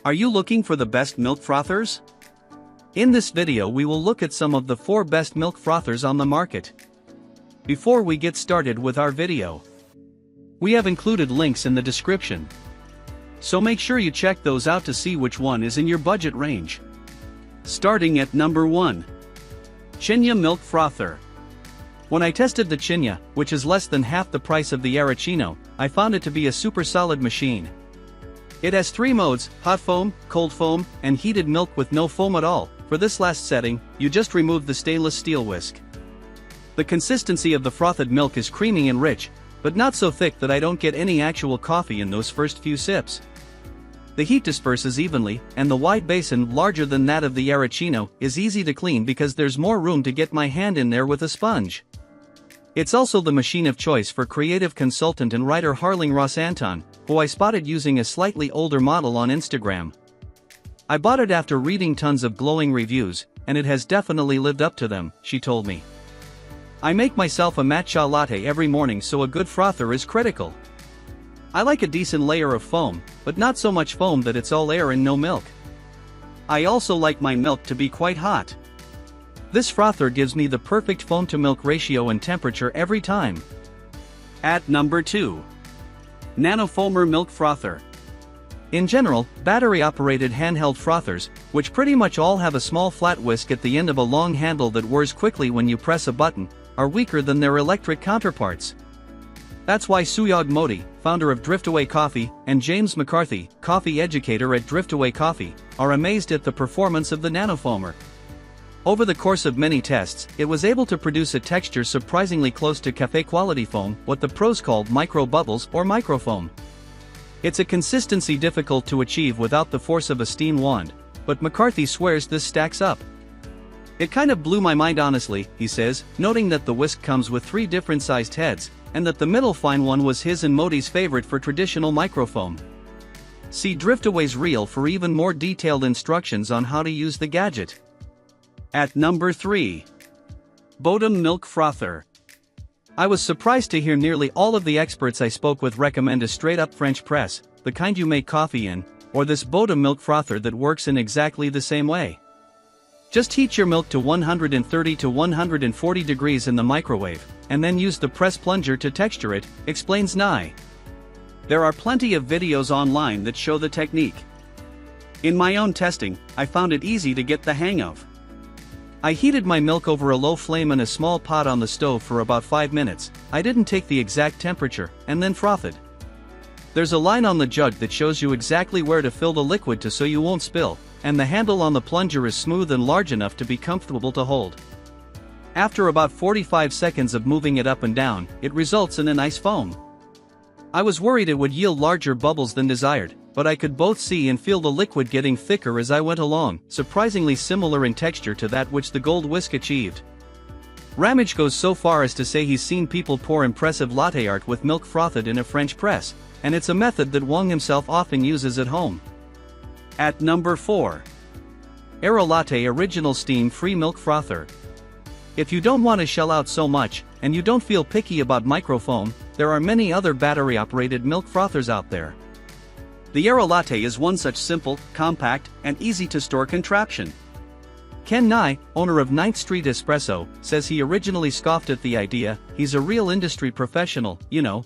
Are you looking for the best milk frothers? In this video we will look at some of the 4 best milk frothers on the market. Before we get started with our video, we have included links in the description, so make sure you check those out to see which one is in your budget range. Starting at number 1. Chinya Milk Frother. When I tested the Chinya, which is less than half the price of the Arachino, I found it to be a super solid machine. It has 3 modes: hot foam, cold foam, and heated milk with no foam at all. For this last setting, you just remove the stainless steel whisk. The consistency of the frothed milk is creamy and rich, but not so thick that I don't get any actual coffee in those first few sips. The heat disperses evenly, and the wide basin, larger than that of the Arachino, is easy to clean because there's more room to get my hand in there with a sponge. It's also the machine of choice for creative consultant and writer Harling Ross Anton, who I spotted using a slightly older model on Instagram. I bought it after reading tons of glowing reviews, and it has definitely lived up to them, she told me. I make myself a matcha latte every morning, so a good frother is critical. I like a decent layer of foam, but not so much foam that it's all air and no milk. I also like my milk to be quite hot. This frother gives me the perfect foam to milk ratio and temperature every time. At number 2. Nanofoamer Milk Frother. In general, battery-operated handheld frothers, which pretty much all have a small flat whisk at the end of a long handle that whirs quickly when you press a button, are weaker than their electric counterparts. That's why Suyog Modi, founder of Driftaway Coffee, and James McCarthy, coffee educator at Driftaway Coffee, are amazed at the performance of the Nanofoamer. Over the course of many tests, it was able to produce a texture surprisingly close to cafe-quality foam, what the pros called micro-bubbles or microfoam. It's a consistency difficult to achieve without the force of a steam wand, but McCarthy swears this stacks up. It kind of blew my mind honestly, he says, noting that the whisk comes with 3 different sized heads, and that the middle fine one was his and Modi's favorite for traditional microfoam. See Driftaway's reel for even more detailed instructions on how to use the gadget. At number 3. Bodum Milk Frother. I was surprised to hear nearly all of the experts I spoke with recommend a straight-up French press, the kind you make coffee in, or this Bodum Milk Frother that works in exactly the same way. Just heat your milk to 130 to 140 degrees in the microwave, and then use the press plunger to texture it, explains Nye. There are plenty of videos online that show the technique. In my own testing, I found it easy to get the hang of. I heated my milk over a low flame in a small pot on the stove for about 5 minutes. I didn't take the exact temperature, and then frothed. There's a line on the jug that shows you exactly where to fill the liquid to so you won't spill, and the handle on the plunger is smooth and large enough to be comfortable to hold. After about 45 seconds of moving it up and down, it results in a nice foam. I was worried it would yield larger bubbles than desired, but I could both see and feel the liquid getting thicker as I went along, surprisingly similar in texture to that which the gold whisk achieved. Ramage goes so far as to say he's seen people pour impressive latte art with milk frothed in a French press, and it's a method that Wong himself often uses at home. At number 4. Aerolatte Original Steam-Free Milk Frother. If you don't want to shell out so much, and you don't feel picky about microfoam, there are many other battery-operated milk frothers out there. The Aerolatte is one such simple, compact, and easy-to-store contraption. Ken Nye, owner of 9th Street Espresso, says he originally scoffed at the idea. He's a real industry professional, you know.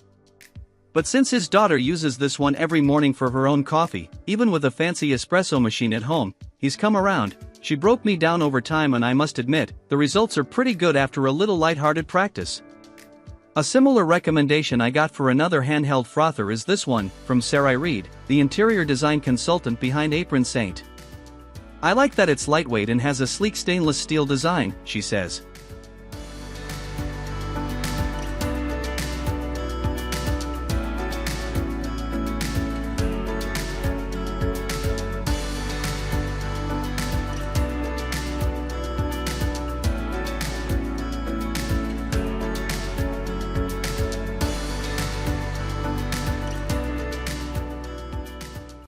But since his daughter uses this one every morning for her own coffee, even with a fancy espresso machine at home, he's come around. She broke me down over time, and I must admit, the results are pretty good after a little lighthearted practice. A similar recommendation I got for another handheld frother is this one, from Sarai Reed, the interior design consultant behind Apron Saint. I like that it's lightweight and has a sleek stainless steel design, she says.